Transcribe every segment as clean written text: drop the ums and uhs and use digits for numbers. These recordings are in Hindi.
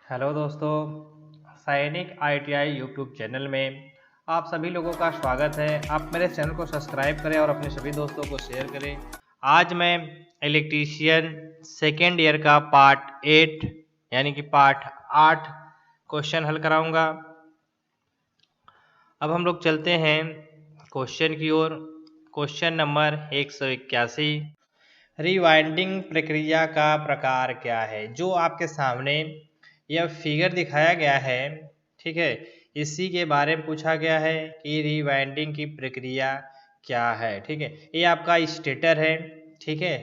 हेलो दोस्तों, सैनिक ITI यूट्यूब चैनल में आप सभी लोगों का स्वागत है। आप मेरे चैनल को सब्सक्राइब करें और अपने सभी दोस्तों को शेयर करें। आज मैं इलेक्ट्रीशियन सेकेंड ईयर का पार्ट 8 यानी कि पार्ट 8 क्वेश्चन हल कराऊंगा। अब हम लोग चलते हैं क्वेश्चन की ओर। क्वेश्चन नंबर 181, रिवाइंडिंग प्रक्रिया का प्रकार क्या है। जो आपके सामने यह फिगर दिखाया गया है, ठीक है, इसी के बारे में पूछा गया है कि रिवाइंडिंग की प्रक्रिया क्या है। ठीक है, ये आपका स्टेटर है। ठीक है,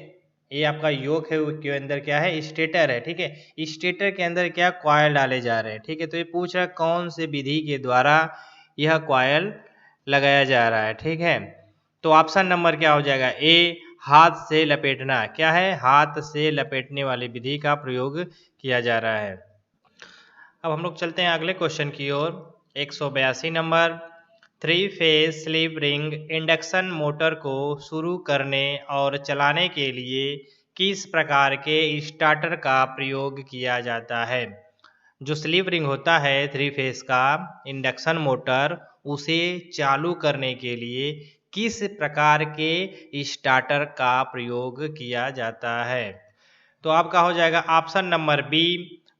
ये आपका योक है के अंदर क्या है, स्टेटर है। ठीक है, स्टेटर के अंदर क्या कॉयल डाले जा रहे हैं। ठीक है, तो ये पूछ रहा है कौन से विधि के द्वारा यह कॉयल लगाया जा रहा है। ठीक है, तो ऑप्शन नंबर क्या हो जाएगा, ए हाथ से लपेटना। क्या है, हाथ से लपेटने वाली विधि का प्रयोग किया जा रहा है। अब हम लोग चलते हैं अगले क्वेश्चन की ओर। 182 number, 3 phase slip ring induction motor को शुरू करने और चलाने के लिए किस प्रकार के स्टार्टर का प्रयोग किया जाता है। जो स्लिप रिंग होता है 3 फेज का इंडक्शन मोटर, उसे चालू करने के लिए किस प्रकार के स्टार्टर का प्रयोग किया जाता है। तो आपका हो जाएगा option number B,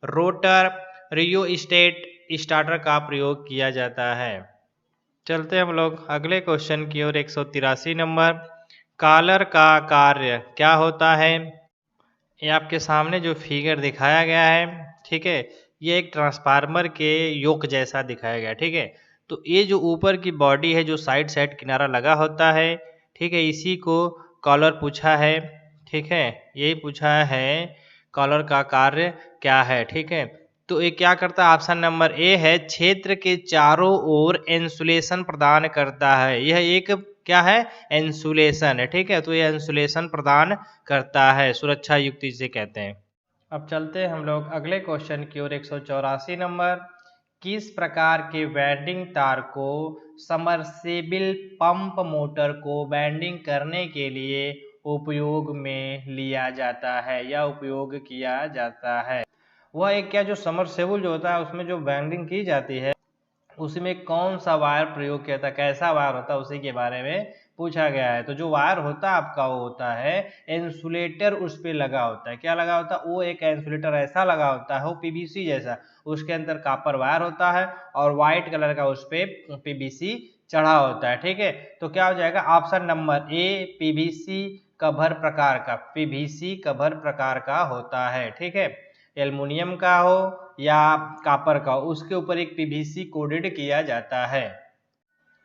rotor rheostat starter का प्रयोग किया जाता है। चलते हम लोग अगले क्वेश्चन की ओर। 183 नंबर, कॉलर का कार्य क्या होता है। ये आपके सामने जो फिगर दिखाया गया है, ठीक है, ये एक ट्रांसफार्मर के योक जैसा दिखाया गया है। ठीक है, तो ये जो ऊपर की बॉडी है, जो साइड साइड किनारा लगा होता है, ठीक है, इसी को कॉलर पूछा है। ठीक है, यही पूछा है कॉलर का कार्य क्या है। ठीक है, तो ये क्या करता है, ऑप्शन नंबर ए है, क्षेत्र के चारों ओर इंसुलेशन प्रदान करता है। यह एक क्या है, इंसुलेशन है। ठीक है, तो यह इंसुलेशन प्रदान करता है, सुरक्षा युक्त इसे कहते हैं। अब चलते हैं हम लोग अगले क्वेश्चन की ओर। 184 नंबर, किस प्रकार के वाइंडिंग तार को समरसेबिल पंप मोटर को वाइंडिंग करने के लिए उपयोग में लिया जाता है या उपयोग किया जाता है। वह एक क्या, जो समरसेबल जो होता है उसमें जो वाइंडिंग की जाती है, उसमें कौन सा वायर प्रयोग किया था, कैसा वायर होता है, उसी के बारे में पूछा गया है। तो जो वायर होता है आपका, वो होता है इंसुलेटर, उस पर लगा होता है। क्या लगा होता है, वो एक इंसुलेटर ऐसा लगा होता है, वो पीवीसी जैसा, उसके अंदर कॉपर वायर होता है और व्हाइट कलर का उस पर पीवीसी चढ़ा होता है। ठीक है, तो क्या हो जाएगा, option number A PVC cover प्रकार का, पीवीसी कवर प्रकार का होता है। ठीक है, एल्युमिनियम का हो या कॉपर का, उसके ऊपर एक पीवीसी कोडेड किया जाता है।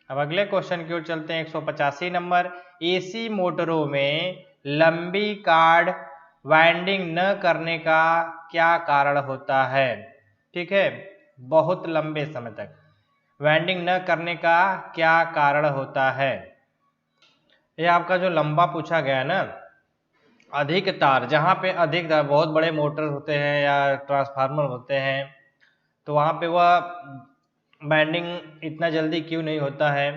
अब अगले क्वेश्चन की ओर चलते हैं। 185 नंबर, एसी मोटरों में लंबी कार्ड वाइंडिंग न करने का क्या कारण होता है। ठीक है, बहुत लंबे समय तक वाइंडिंग न करने का क्या कारण होता है। यह आपका जो लंबा पूछा गया है ना, अधिक तार, जहाँ पे अधिक तार, बहुत बड़े मोटर होते हैं या ट्रांसफार्मर होते हैं, तो वहाँ पे वह वाइंडिंग इतना जल्दी क्यों नहीं होता है।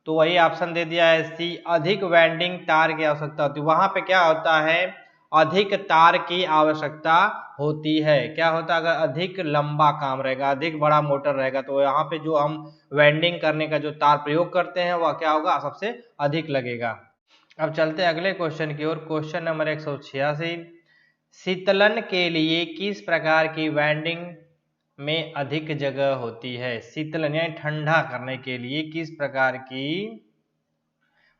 तो वही ऑप्शन दे दिया है सी, अधिक वाइंडिंग तार की आवश्यकता होती है। वहाँ पे क्या होता है, अधिक तार की आवश्यकता होती है। क्या होता है, अगर अधिक लंबा काम रहेगा, अधिक बड़ा मोटर रहेगा, तो यहाँ पे जो हम वाइंडिंग करने का जो तार प्रयोग करते हैं, वह क्या होगा, सबसे अधिक लगेगा। अब चलते हैं अगले क्वेश्चन की ओर। क्वेश्चन नंबर 186, शीतलन के लिए किस प्रकार की वाइंडिंग में अधिक जगह होती है। शीतलन यानी ठंडा करने के लिए किस प्रकार की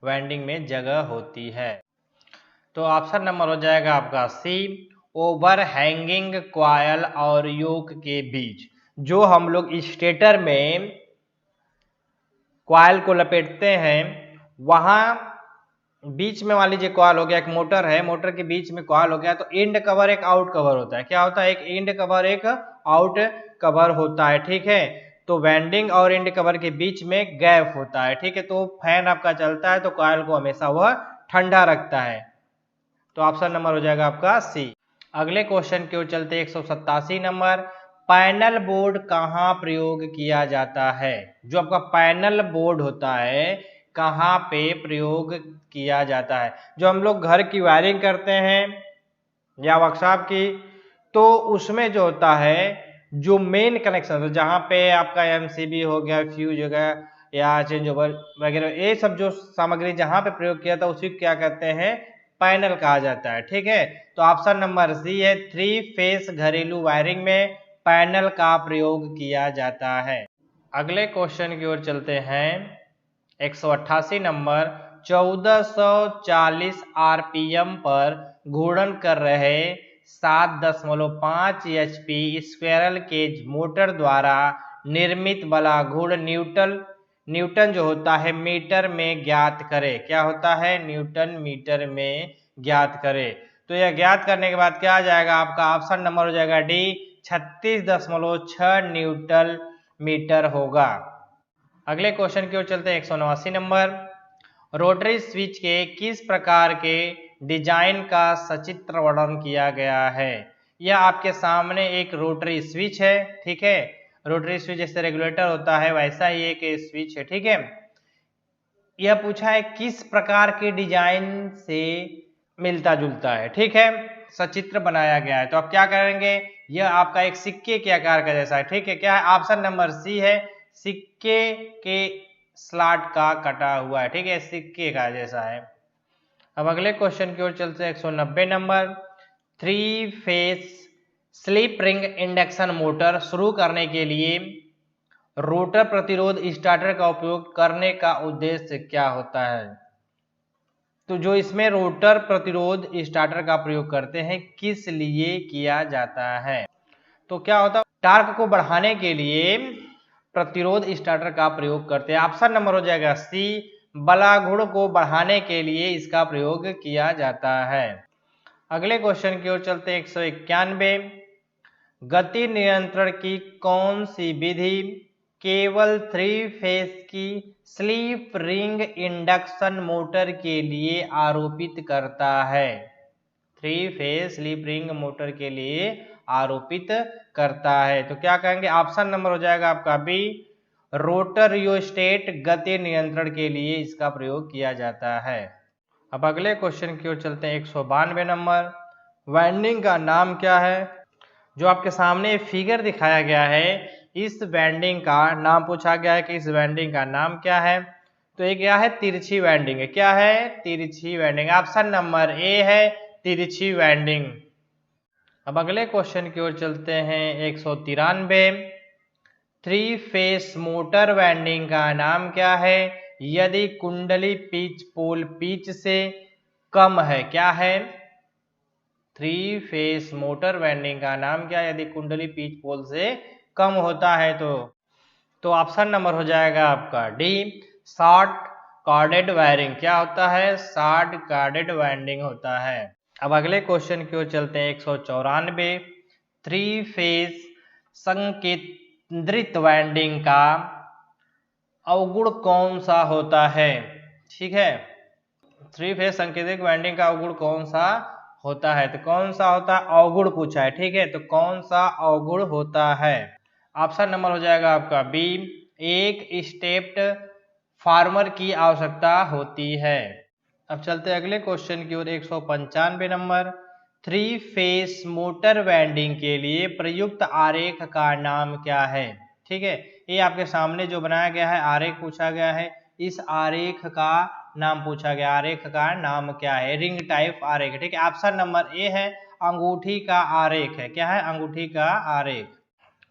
वाइंडिंग में जगह होती है। तो ऑप्शन नंबर हो जाएगा आपका सी, ओवर हैंगिंग कॉयल और योक के बीच। जो हम लोग स्टेटर में कॉयल को लपेटते हैं, वहां बीच में मान लीजिए कॉयल हो गया, एक मोटर है, मोटर के बीच में कॉयल हो गया, तो एंड कवर एक आउट कवर होता है। क्या होता है, एक एंड कवर एक आउट कवर होता है। ठीक है, तो वाइंडिंग और एंड कवर के बीच में गैप होता है। ठीक है, तो फैन आपका चलता है तो कॉयल को हमेशा वह ठंडा रखता है। तो ऑप्शन नंबर हो जाएगा आपका सी। अगले क्वेश्चन की ओर चलते 187 नंबर, पैनल बोर्ड कहाँ प्रयोग किया जाता है। जो आपका पैनल बोर्ड होता है, कहाँ पे प्रयोग किया जाता है। जो हम लोग घर की वायरिंग करते हैं या वर्कशॉप की, तो उसमें जो होता है, जो मेन कनेक्शन है, जहाँ पे आपका एमसीबी हो गया, फ्यूज हो गया या चेंज ओवर वगैरह, ये सब जो सामग्री जहाँ पे प्रयोग किया था उसी को क्या कहते हैं, पैनल कहा जाता है। ठीक है, तो ऑप्शन नंबर सी है, 3 फेस घरेलू वायरिंग में पैनल का प्रयोग किया जाता है। अगले क्वेश्चन की ओर चलते हैं। 188 नंबर, 1440 आरपीएम पर घूर्णन कर रहे 7.5 एचपी स्क्वायरल केज मोटर द्वारा निर्मित बला घूर्ण न्यूटन जो होता है मीटर में ज्ञात करे। क्या होता है, न्यूटन मीटर में ज्ञात करे। तो यह ज्ञात करने के बाद क्या आ जाएगा आपका, ऑप्शन नंबर हो जाएगा डी, 36.6 न्यूटन मीटर होगा। अगले क्वेश्चन की ओर चलते हैं। 189 नंबर, रोटरी स्विच के किस प्रकार के डिजाइन का सचित्र वर्णन किया गया है। यह आपके सामने एक रोटरी स्विच है। ठीक है, रोटरी स्विच जैसे रेगुलेटर होता है वैसा ही एक स्विच है। ठीक है, यह पूछा है किस प्रकार के डिजाइन से मिलता जुलता है। ठीक है, सचित्र बनाया गया है। तो आप क्या करेंगे, यह आपका एक सिक्के के आकार का जैसा है। ठीक है, क्या है, ऑप्शन नंबर सी है, सिक्के के स्लॉट का कटा हुआ है। ठीक है, सिक्के का जैसा है। अब अगले क्वेश्चन की ओर चलते हैं। 190 number, 3 face slip ring induction motor शुरू करने के लिए रोटर प्रतिरोध स्टार्टर का उपयोग करने का उद्देश्य क्या होता है। तो जो इसमें रोटर प्रतिरोध स्टार्टर का प्रयोग करते हैं किस लिए किया जाता है। तो क्या होता है, टार्क को बढ़ाने के लिए प्रतिरोध स्टार्टर का प्रयोग करते हैं। ऑप्शन नंबर हो जाएगा सी, बलाघुड़ को बढ़ाने के लिए इसका प्रयोग किया जाता है। अगले क्वेश्चन की ओर चलते हैं। 191, गति नियंत्रण की कौन सी विधि केवल 3 फेस की स्लिप रिंग इंडक्शन मोटर के लिए आरोपित करता है। 3 फेस स्लिप रिंग मोटर के लिए आरोपित करता है। तो क्या कहेंगे, ऑप्शन नंबर हो जाएगा आपका बी, रोटर रियोस्टेट गति नियंत्रण के लिए इसका प्रयोग किया जाता है। अब अगले क्वेश्चन की ओर चलते हैं। 192 नंबर, वाइंडिंग का नाम क्या है। जो आपके सामने फिगर दिखाया गया है, इस वाइंडिंग का नाम पूछा गया है कि इस वाइंडिंग का नाम क्या है। तो ये क्या है, तिरछी वाइंडिंग है। क्या है, तिरछी वाइंडिंग। ऑप्शन नंबर ए है, तिरछी वाइंडिंग। अब अगले क्वेश्चन की ओर चलते हैं। 193, 3 फेस मोटर वाइंडिंग का नाम क्या है यदि कुंडली पिच पोल पिच से कम है। क्या है, 3 फेस मोटर वाइंडिंग का नाम क्या है यदि कुंडली पिच पोल से कम होता है। तो ऑप्शन नंबर हो जाएगा आपका डी, शॉर्ट कॉर्डेड वायरिंग। क्या होता है, शॉर्ट कॉर्डेड वाइंडिंग होता है। अब अगले क्वेश्चन की ओर चलते हैं। 194, 3 फेस संकेंद्रित वाइंडिंग का अवगुण कौन सा होता है। ठीक है, 3 फेस संकेंद्रित वाइंडिंग का अवगुण कौन सा होता है। तो कौन सा होता है, अवगुण पूछा है। ठीक है, तो कौन सा अवगुण होता है। ऑप्शन नंबर हो जाएगा आपका बी, एक स्टेप्ड फार्मर की आवश्यकता होती है। अब चलते हैं अगले क्वेश्चन की ओर। 195 नंबर, 3 फेस मोटर वाइंडिंग के लिए प्रयुक्त आरेख का नाम क्या है। ठीक है, ये आपके सामने जो बनाया गया है आरेख पूछा गया है, इस आरेख का नाम पूछा गया। आरेख का नाम क्या है, रिंग टाइप आरेख। ठीक है, ऑप्शन नंबर ए है, अंगूठी का आरेख है। क्या है, अंगूठी का आरेख।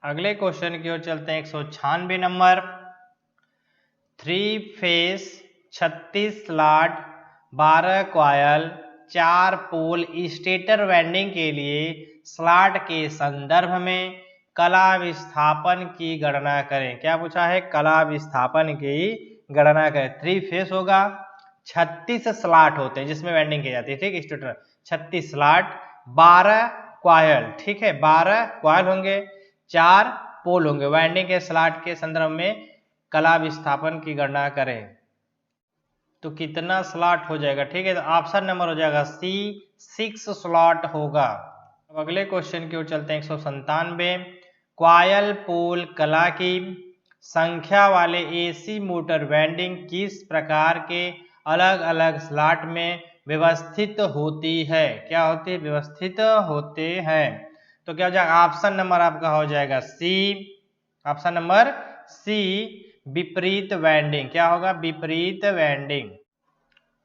अगले क्वेश्चन की ओर चलते हैं। 196 नंबर, 3 फेस 36 स्लॉट 12 कॉयल 4 पोल स्टेटर वाइंडिंग के लिए स्लॉट के संदर्भ में कला विस्थापन की गणना करें। क्या पूछा है, कला विस्थापन की गणना करें। 3 फेस होगा, 36 स्लॉट होते हैं जिसमें वाइंडिंग की जाती है। ठीक है, स्टेटर 36 स्लॉट, 12 कॉयल। ठीक है, 12 कॉयल होंगे, 4 पोल होंगे। वाइंडिंग के स्लॉट के संदर्भ में कला विस्थापन की गणना करें तो कितना स्लॉट हो जाएगा। ठीक है, तो ऑप्शन नंबर हो जाएगा सी, 6 स्लॉट होगा। अब अगले क्वेश्चन की ओर चलते हैं। 197, कॉयल पोल कला की संख्या वाले एसी मोटर वाइंडिंग किस प्रकार के अलग अलग स्लॉट में व्यवस्थित होती है। क्या होती है, व्यवस्थित होते हैं। तो क्या हो जाएगा, ऑप्शन नंबर आपका हो जाएगा सी, ऑप्शन नंबर सी विपरीत वाइंडिंग। क्या होगा, विपरीत वाइंडिंग।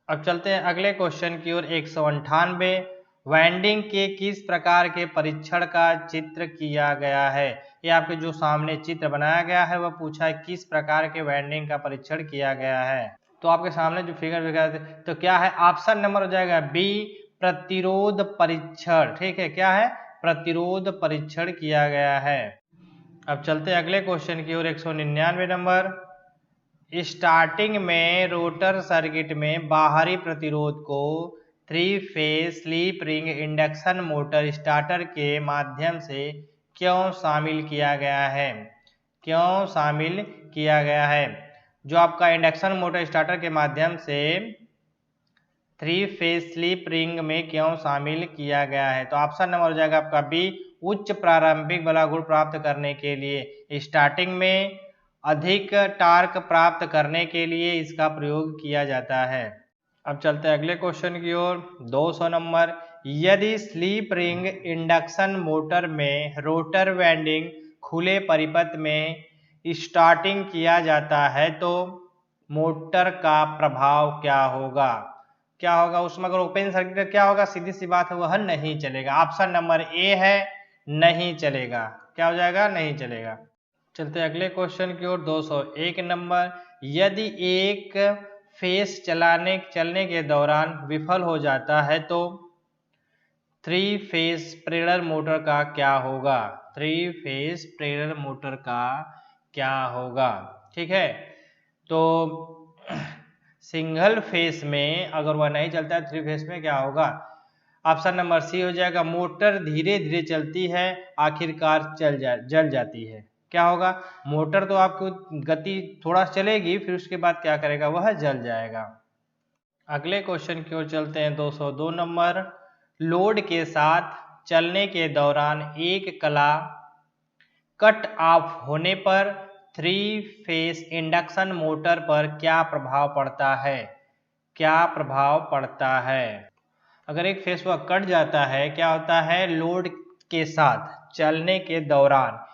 अब चलते हैं अगले क्वेश्चन की ओर। 198 वाइंडिंग के किस प्रकार के परीक्षण का चित्र किया गया है। ये आपके जो सामने चित्र बनाया गया है वह पूछा है किस प्रकार के वाइंडिंग का परीक्षण किया गया है। तो आपके सामने जो फिगर दिखाया है तो क्या है, ऑप्शन नंबर हो जाएगा बी प्रतिरोध परीक्षण। ठीक है, क्या है, प्रतिरोध परीक्षण किया गया है। अब चलते हैं अगले क्वेश्चन की ओर। 199 नंबर, स्टार्टिंग में रोटर सर्किट में बाहरी प्रतिरोध को 3 phase slip ring induction motor starter के माध्यम से क्यों शामिल किया गया है, क्यों शामिल किया गया है। जो आपका इंडक्शन मोटर स्टार्टर के माध्यम से 3 फेज स्लिप रिंग में क्यों शामिल किया गया है। तो ऑप्शन नंबर हो जाएगा आपका बी, उच्च प्रारंभिक बल गुण प्राप्त करने के लिए, स्टार्टिंग में अधिक टार्क प्राप्त करने के लिए इसका प्रयोग किया जाता है। अब चलते हैं अगले क्वेश्चन की ओर। 200 नंबर, यदि स्लीप रिंग इंडक्शन मोटर में रोटर वाइंडिंग खुले परिपथ में स्टार्टिंग किया जाता है तो मोटर का प्रभाव क्या होगा, क्या होगा उसमें। अगर ओपन सर्किट क्या होगा, सीधी सी बात है वह नहीं चलेगा। ऑप्शन नंबर ए है, नहीं चलेगा। क्या हो जाएगा, नहीं चलेगा। चलते अगले क्वेश्चन की ओर। 201 नंबर, यदि एक फेस चलने के दौरान विफल हो जाता है तो 3 फेस प्रेरण मोटर का क्या होगा, 3 फेस प्रेरण मोटर का क्या होगा। ठीक है, तो सिंगल फेस में अगर वह नहीं चलता है 3 फेस में क्या होगा, ऑप्शन नंबर सी हो जाएगा, मोटर धीरे धीरे चलती है आखिरकार जल जाती है। क्या होगा, मोटर तो आपकी गति थोड़ा चलेगी फिर उसके बाद क्या करेगा, वह जल जाएगा। अगले क्वेश्चन की ओर चलते हैं। 202 नंबर, लोड के साथ चलने के दौरान एक कला कट ऑफ होने पर 3 फेस इंडक्शन मोटर पर क्या प्रभाव पड़ता है, क्या प्रभाव पड़ता है। अगर एक फेस वह कट जाता है, क्या होता है, लोड के साथ चलने के दौरान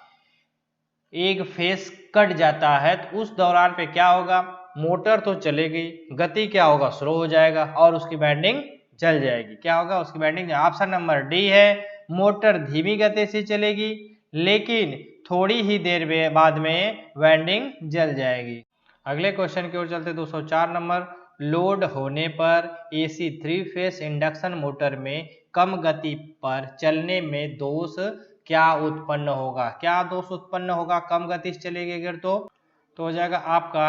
एक फेस कट जाता है तो उस दौरान पे क्या होगा, मोटर तो चलेगी, गति क्या होगा, स्लो हो जाएगा और उसकी वाइंडिंग जल जाएगी। क्या होगा, उसकी वाइंडिंग। ऑप्शन नंबर डी है, मोटर धीमी गति से चलेगी लेकिन थोड़ी ही देर बाद में वाइंडिंग जल जाएगी। अगले क्वेश्चन की ओर चलते। 204 नंबर, लोड होने पर एसी 3 फेस इंडक्शन मोटर में कम गति पर चलने में दोष क्या उत्पन्न होगा, क्या दोष उत्पन्न होगा, कम गति से चलेगी अगर तो हो जाएगा आपका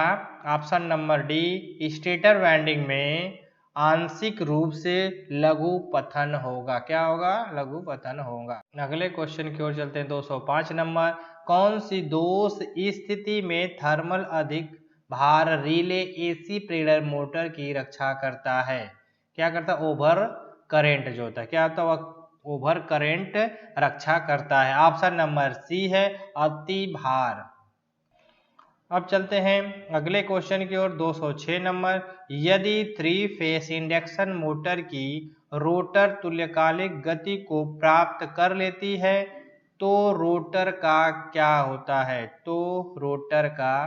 option number D, stator winding में आंशिक रूप से लघु पतन होगा। क्या होगा, लघु पतन होगा। अगले क्वेश्चन की ओर चलते हैं। 205 नंबर, कौन सी दोष स्थिति में थर्मल अधिक भार रिले एसी प्रेरण मोटर की रक्षा करता है, क्या करता है, ओवर करेंट जो होता है, क्या होता है, वह ओवर करेंट रक्षा करता है। ऑप्शन नंबर सी है, अति भार। अब चलते हैं अगले क्वेश्चन की ओर। 206 नंबर, यदि 3 फेस इंडक्शन मोटर की रोटर तुल्यकालिक गति को प्राप्त कर लेती है तो रोटर का क्या होता है, तो रोटर का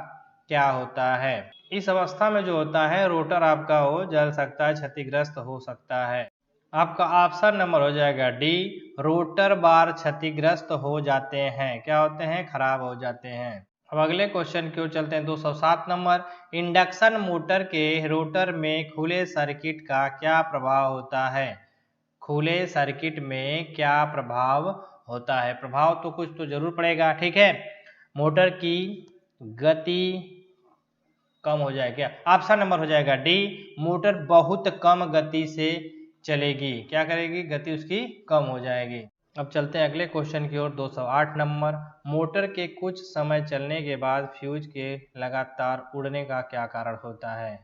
क्या होता है। इस अवस्था में जो होता है रोटर आपका हो जल सकता है, क्षतिग्रस्त हो सकता है। आपका ऑप्शन नंबर हो जाएगा डी, रोटर बार क्षतिग्रस्त हो जाते हैं, क्या होते हैं, खराब हो जाते हैं। अब अगले क्वेश्चन की ओर चलते हैं। 207 नंबर, इंडक्शन मोटर के रोटर में खुले सर्किट का क्या प्रभाव होता है, खुले सर्किट में क्या प्रभाव होता है। प्रभाव तो कुछ तो जरूर पड़ेगा। ठीक है, मोटर की गति कम हो जाएगी। ऑप्शन नंबर हो जाएगा डी, मोटर बहुत कम गति से चलेगी, क्या करेगी, गति उसकी कम हो जाएगी। अब चलते हैं अगले क्वेश्चन की ओर। 208 नंबर, मोटर के कुछ समय चलने के बाद फ्यूज के लगातार उड़ने का क्या कारण होता है।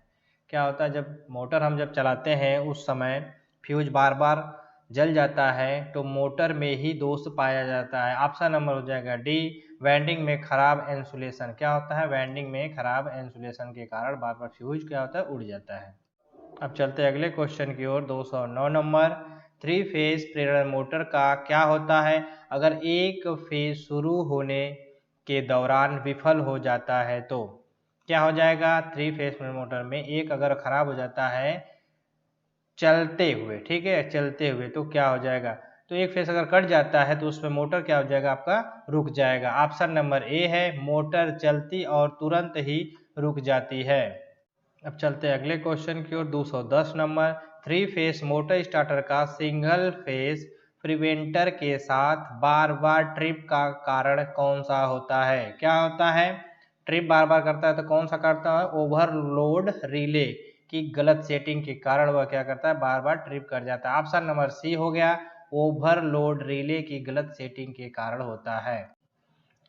क्या होता है, जब मोटर हम जब चलाते हैं उस समय फ्यूज बार बार जल जाता है तो मोटर में ही दोष पाया जाता है। ऑप्शन नंबर हो जाएगा डी, वाइंडिंग में खराब इंसुलेशन। क्या होता है, वाइंडिंग में खराब इंसुलेशन के कारण बार बार फ्यूज क्या होता है, उड़ जाता है। अब चलते हैं अगले क्वेश्चन की ओर। 209 नंबर, थ्री फेज प्रेरण मोटर का क्या होता है? अगर एक फेज शुरू होने के दौरान विफल हो जाता है तो क्या हो जाएगा? थ्री फेज प्रेरण मोटर में एक अगर खराब हो जाता है चलते हुए, ठीक है, चलते हुए, तो क्या हो जाएगा? तो एक फेस अगर कट जाता है तो उसमें मोटर क्या हो जाएगा? आपका रुक जाएगा। ऑप्शन नंबर ए है, मोटर चलती और तुरंत ही रुक जाती है। अब चलते हैं अगले क्वेश्चन की ओर। 210 number, three phase motor starter का सिंगल फेस प्रिवेंटर के साथ बार बार ट्रिप का कारण कौन सा होता है? क्या होता है? ट्रिप बार बार करता है तो कौन सा करता है? ओवरलोड रिले की गलत सेटिंग के कारण वह क्या करता है? बार बार ट्रिप कर जाता है। ऑप्शन नंबर सी हो गया, ओवरलोड रिले की गलत सेटिंग के कारण होता है।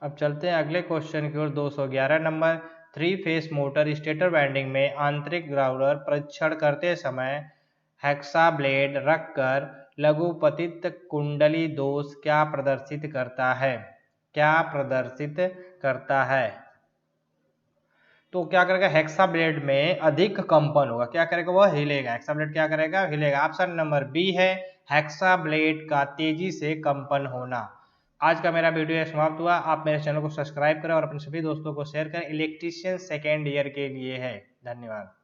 अब चलते हैं अगले क्वेश्चन की ओर। 211 number, three phase motor stator winding में आंतरिक ग्राउलर परीक्षण करते समय हेक्सा ब्लेड रखकर लघुपतित कुंडली दोष क्या प्रदर्शित करता है? क्या प्रदर्शित करता है? तो क्या करेगा? हेक्सा ब्लेड में अधिक कंपन होगा। क्या करेगा? वह हिलेगा। हेक्सा ब्लेड क्या करेगा? हिलेगा। ऑप्शन नंबर बी है, हेक्सा ब्लेड का तेजी से कंपन होना। आज का मेरा वीडियो समाप्त हुआ। आप मेरे चैनल को सब्सक्राइब करें और अपने सभी दोस्तों को शेयर करें। इलेक्ट्रीशियन सेकेंड ईयर के लिए है। धन्यवाद।